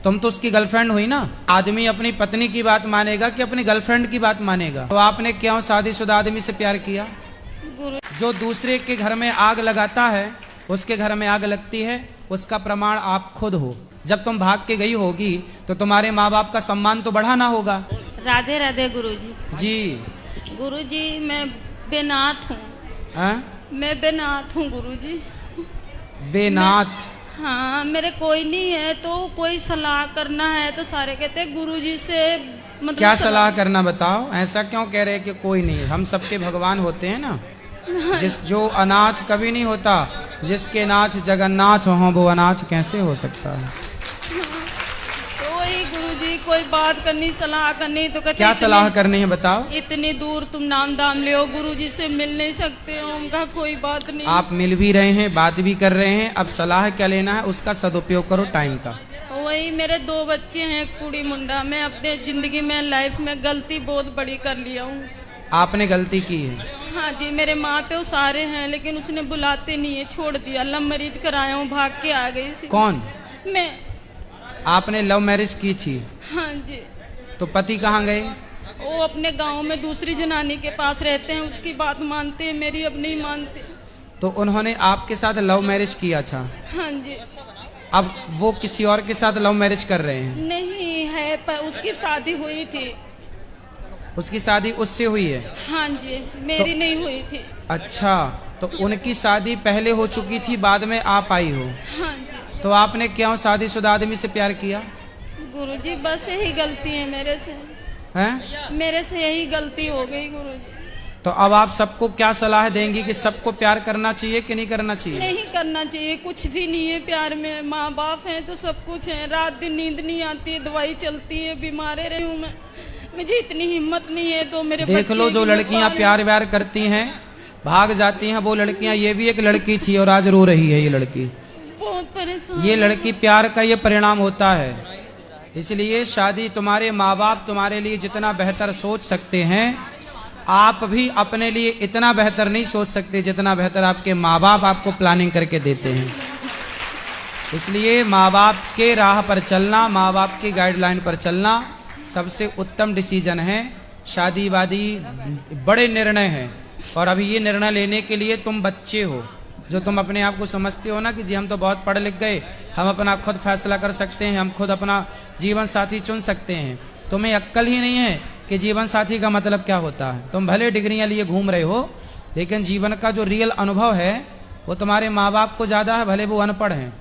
तुम तो उसकी गर्लफ्रेंड हुई ना। आदमी अपनी पत्नी की बात मानेगा कि अपनी गर्लफ्रेंड की बात मानेगा? तो आपने क्यों शादीशुदा आदमी से प्यार किया? जो दूसरे के घर में आग लगाता है उसके घर में आग लगती है, उसका प्रमाण आप खुद हो। जब तुम भाग के गई होगी तो तुम्हारे माँ बाप का सम्मान तो बढ़ा ना होगा। राधे राधे गुरुजी। जी गुरुजी मैं बेनाथ हूँ। मैं बेनाथ हूँ गुरुजी। बेनाथ? हाँ, मेरे कोई नहीं है तो कोई सलाह करना है तो सारे कहते हैं गुरुजी से मतलब क्या सलाह करना बताओ? ऐसा क्यों कह रहे कि कोई नहीं? हम सबके भगवान होते हैं ना। जो अनाथ कभी नहीं होता, जिसके नाथ जगन्नाथ हो वो अनाथ कैसे हो सकता है? गुरुजी कोई बात करनी, सलाह करनी तो कहते क्या सलाह करनी है बताओ? इतनी दूर तुम नाम दाम ले हो, गुरुजी से मिल नहीं सकते हो। उनका कोई बात नहीं। आप मिल भी रहे हैं, बात भी कर रहे हैं, अब सलाह क्या लेना है उसका सदुपयोग करो टाइम का। वही मेरे 2 बच्चे हैं कुड़ी मुंडा। मैं अपने जिंदगी में लाइफ में गलती बहुत बड़ी कर लिया हूँ। आपने गलती की है? हाँ जी, मेरे माँ पे सारे हैं लेकिन उसने बुलाते नहीं है, छोड़ दिया। लव मैरिज कराया हूँ, भाग के आ गई। कौन? मैं। आपने लव मैरिज की थी? हाँ जी। तो पति कहाँ गए? वो अपने गांव में दूसरी जनानी के पास रहते हैं, उसकी बात मानते हैं, मेरी अब नहीं मानते। तो उन्होंने आपके साथ लव मैरिज किया था? हाँ जी। अब वो किसी और के साथ लव मैरिज कर रहे हैं? नहीं है, पर उसकी शादी हुई थी। उसकी शादी उससे हुई है? हाँ जी, मेरी नहीं हुई थी। अच्छा, तो उनकी शादी पहले हो चुकी थी, बाद में आप आई हो? हाँ जी। तो आपने क्यों शादीशुदा आदमी से प्यार किया? गुरुजी बस यही गलती है मेरे से। हैं? मेरे से यही गलती हो गई गुरुजी। तो अब आप सबको क्या सलाह देंगी कि सबको प्यार करना चाहिए कि नहीं करना चाहिए? नहीं करना चाहिए, कुछ भी नहीं है प्यार में। माँ बाप हैं तो सब कुछ है। रात दिन नींद नहीं आती है, दवाई चलती है, बीमार रही हूँ मैं। मुझे इतनी हिम्मत नहीं है तो मेरे देख लो, जो लड़कियां प्यार व्यार करती हैं भाग जाती हैं वो लड़कियां। ये भी एक लड़की थी और आज रो रही है ये लड़की। बहुत परेशान। ये लड़की प्यार का ये परिणाम होता है। इसलिए शादी, तुम्हारे माँ बाप तुम्हारे लिए जितना बेहतर सोच सकते हैं, आप भी अपने लिए इतना बेहतर नहीं सोच सकते जितना बेहतर आपके माँ बाप आपको प्लानिंग करके देते हैं। इसलिए माँ बाप के राह पर चलना, माँ बाप की गाइडलाइन पर चलना सबसे उत्तम डिसीजन है। शादी वादी बड़े निर्णय हैं और अभी ये निर्णय लेने के लिए तुम बच्चे हो। जो तुम अपने आप को समझते हो ना कि जी हम तो बहुत पढ़ लिख गए, हम अपना खुद फैसला कर सकते हैं, हम खुद अपना जीवन साथी चुन सकते हैं। तुम्हें अक्ल ही नहीं है कि जीवन साथी का मतलब क्या होता है। तुम भले डिग्रियां लिए घूम रहे हो लेकिन जीवन का जो रियल अनुभव है वो तुम्हारे माँ बाप को ज़्यादा है, भले वो अनपढ़ हैं,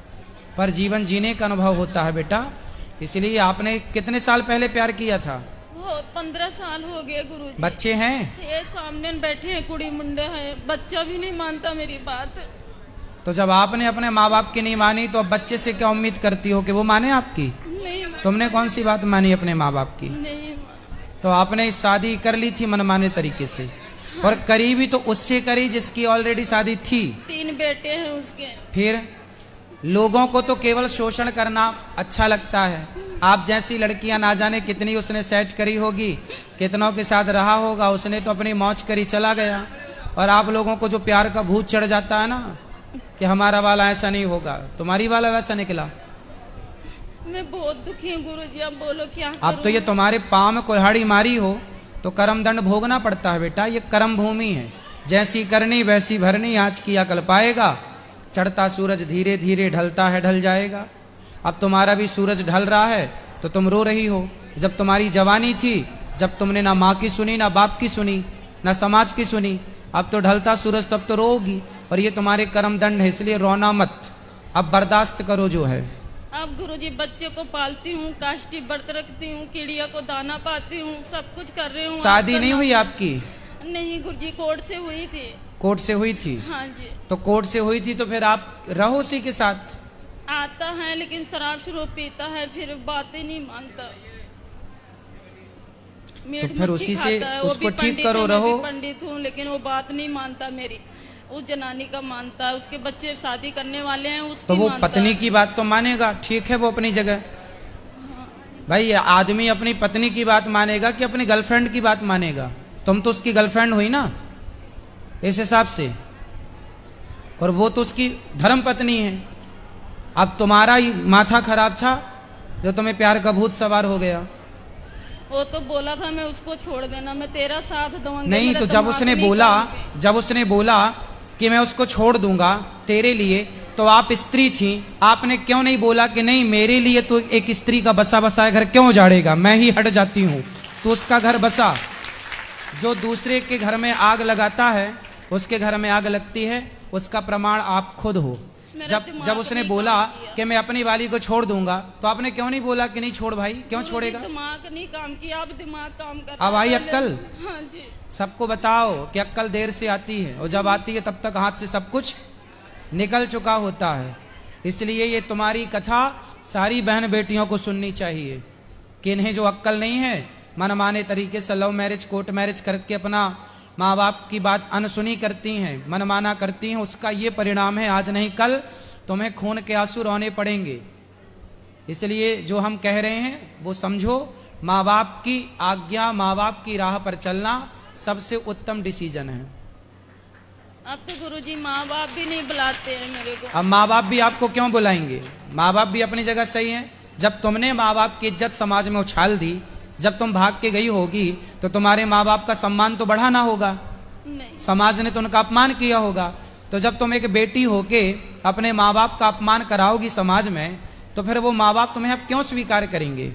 पर जीवन जीने का अनुभव होता है बेटा। इसलिए आपने कितने साल पहले प्यार किया था? 15 साल हो गए गुरुजी। बच्चे हैं? ये सामने बैठे हैं, कुड़ी मुंडे हैं, बच्चा भी नहीं मानता मेरी बात। तो जब आपने अपने माँ बाप की नहीं मानी तो अब बच्चे से क्या उम्मीद करती हो कि वो माने आपकी? नहीं। तुमने कौन सी बात मानी अपने माँ बाप की? नहीं। तो आपने शादी कर ली थी मनमाने तरीके से। हाँ। और करी भी तो उससे करी जिसकी ऑलरेडी शादी थी। 3 बेटे हैं उसके। फिर लोगों को तो केवल शोषण करना अच्छा लगता है। आप जैसी लड़कियां ना जाने कितनी उसने सेट करी होगी, कितनों के साथ रहा होगा, उसने तो अपनी मौज करी चला गया। और आप लोगों को जो प्यार का भूत चढ़ जाता है ना कि हमारा वाला ऐसा नहीं होगा, तुम्हारी वाला वैसा निकला। मैं बहुत दुखी हूँ गुरुजी, अब बोलो क्या करूं? अब तो ये तुम्हारे पाँव में कुल्हाड़ी मारी हो तो कर्म दंड भोगना पड़ता है बेटा। ये कर्म भूमि है, जैसी करनी वैसी भरनी, आज किया कल पाएगा। चढ़ता सूरज धीरे धीरे ढलता है, ढल जाएगा। अब तुम्हारा भी सूरज ढल रहा है तो तुम रो रही हो। जब तुम्हारी जवानी थी, जब तुमने ना माँ की सुनी, ना बाप की सुनी, ना समाज की सुनी, अब तो ढलता सूरज, तब तो रोगी। और ये तुम्हारे कर्म दंड है, इसलिए रोना मत, अब बर्दाश्त करो जो है। अब गुरुजी बच्चे को पालती हूँ, काष्टी व्रत रखती हूँ, चिड़िया को दाना पाती हूँ, सब कुछ कर रही हूँ। शादी नहीं हुई आपकी? नहीं गुरुजी, कोर्ट से हुई थी। कोर्ट से हुई थी? हाँ जी। तो कोर्ट से हुई थी तो फिर आप रहो उसी के साथ? आता है लेकिन शराब शुरू पीता है, फिर बातें नहीं मानता। तो फिर उसी से उसको ठीक करो, रहो। पंडित हूँ लेकिन वो बात नहीं मानता मेरी, उस जनानी का मानता है। उसके बच्चे शादी करने वाले हैं, उसकी तो वो मानता पत्नी है। की बात तो मानेगा, ठीक है, वो अपनी जगह। हाँ। भाई आदमी अपनी पत्नी की बात मानेगा कि अपनी गर्लफ्रेंड की बात मानेगा? तुम तो उसकी गर्लफ्रेंड हुई ना इस हिसाब से, और वो तो उसकी धर्म पत्नी है। अब तुम्हारा ही माथा खराब था जो तुम्हें प्यार का भूत सवार हो गया? वो तो बोला था मैं उसको छोड़ देना, मैं तेरा साथ दूंगी। नहीं, मेरा तो जब दिमाग उसने नहीं बोला, खाऊंगी। जब उसने बोला कि मैं उसको छोड़ दूंगा तेरे लिए, तो आप स्त्री थी, आपने क्यों नहीं बोला कि नहीं मेरे लिए तो एक स्त्री का बसा बसाया घर क्यों उजाड़ेगा, मैं ही हट जाती हूँ, तो उसका घर बसा। जो दूसरे के घर में आग लगाता है उसके घर में आग लगती है, उसका प्रमाण आप खुद हो। मेरा जब दिमाग जब उसने नहीं बोला काम किया। कि मैं अपनी वाली को छोड़ दूंगा, तो आपने क्यों नहीं बोला कि नहीं छोड़ भाई, क्यों गुरुजी, छोड़ेगा? दिमाग नहीं काम किया, अब दिमाग काम कर अब आई रहा है। अक्कल? हाँ जी। सबको बताओ कि अक्कल देर से आती है, और जब आती है तब तक हाथ से सब कुछ निकल चुका होता है। इसलिए ये तुम्हारी कथा सारी बहन बेटियों को सुननी चाहिए कि इन्हें जो अक्कल नहीं है, मनमाने तरीके से लव मैरिज कोर्ट मैरिज करके अपना माँ बाप की बात अनसुनी करती हैं, मनमाना करती हैं, उसका ये परिणाम है आज नहीं कल तुम्हें खून के आंसू रोने पड़ेंगे। इसलिए जो हम कह रहे हैं वो समझो, माँ बाप की आज्ञा, माँ बाप की राह पर चलना सबसे उत्तम डिसीजन है। अब तो गुरुजी माँ बाप भी नहीं बुलाते हैं मेरे को। अब माँ बाप भी आपको क्यों बुलाएंगे? माँ बाप भी अपनी जगह सही है। जब तुमने माँ बाप की इज्जत समाज में उछाल दी, जब तुम भाग के गई होगी, तो तुम्हारे माँ बाप का सम्मान तो बढ़ा ना होगा, नहीं, समाज ने तो उनका अपमान किया होगा। तो जब तुम एक बेटी होके अपने माँ बाप का अपमान कराओगी समाज में, तो फिर वो माँ बाप तुम्हें अब क्यों स्वीकार करेंगे?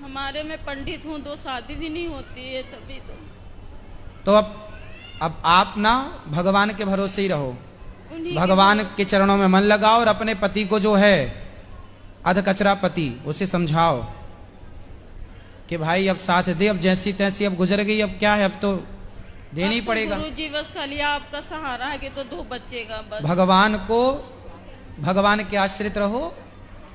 हमारे में पंडित हूँ, 2 शादी भी नहीं होती है, तभी तो अब आप ना भगवान के भरोसे ही रहो, उन्हीं भगवान के चरणों में मन लगाओ, और अपने पति को जो है अध कचरा पति, उसे समझाओ कि भाई अब साथ दे, अब जैसी तैसी अब गुजर गई, अब क्या है, अब तो देना ही पड़ेगा। गुरुजी बस खाली आपका सहारा है कि तो 2 बच्चे का बस। भगवान के आश्रित रहो,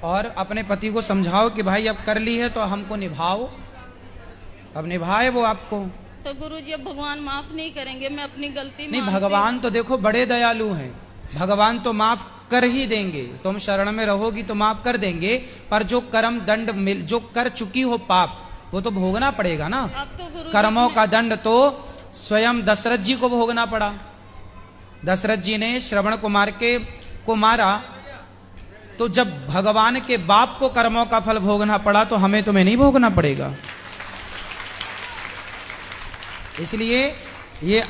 और अपने पति को समझाओ कि भाई अब कर ली है तो हमको निभाओ, अब निभाए वो आपको। तो गुरुजी अब भगवान माफ नहीं करेंगे? मैं अपनी गलती नहीं, मानती भगवान तो देखो बड़े दयालु हैं, भगवान तो माफ कर ही देंगे, तुम शरण में रहोगी तो माफ कर देंगे, पर जो कर्म दंड जो कर चुकी हो पाप, वो तो भोगना पड़ेगा ना। अब तो गुरुजी कर्मों का दंड तो स्वयं दशरथ जी को भोगना पड़ा। दशरथ जी ने श्रवण कुमार को मारा, तो जब भगवान के बाप को कर्मों का फल भोगना पड़ा, तो हमें तुम्हें नहीं भोगना पड़ेगा। इसलिए ये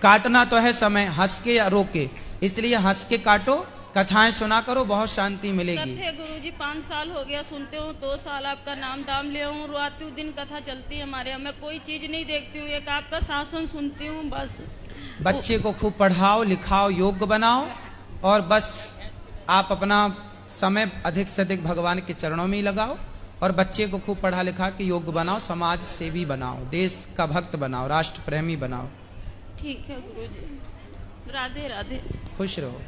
काटना तो है समय, हंस के या रो के, इसलिए हंस के काटो, कथाएं सुना करो, बहुत शांति मिलेगी। कथे गुरुजी 5 साल हो गया सुनते हूँ, 2 साल आपका नाम दाम ले हूँ, रात दिन कथा चलती है हमारे यहाँ, मैं कोई चीज नहीं देखती हूँ, एक आपका शासन सुनती हूँ बस। बच्चे को खूब पढ़ाओ लिखाओ, योग्य बनाओ, और बस आप अपना समय अधिक से अधिक भगवान के चरणों में ही लगाओ, और बच्चे को खूब पढ़ा लिखा के योग्य बनाओ, समाज सेवी बनाओ, देश का भक्त बनाओ, राष्ट्र प्रेमी बनाओ। ठीक है गुरुजी, राधे राधे। खुश रहो।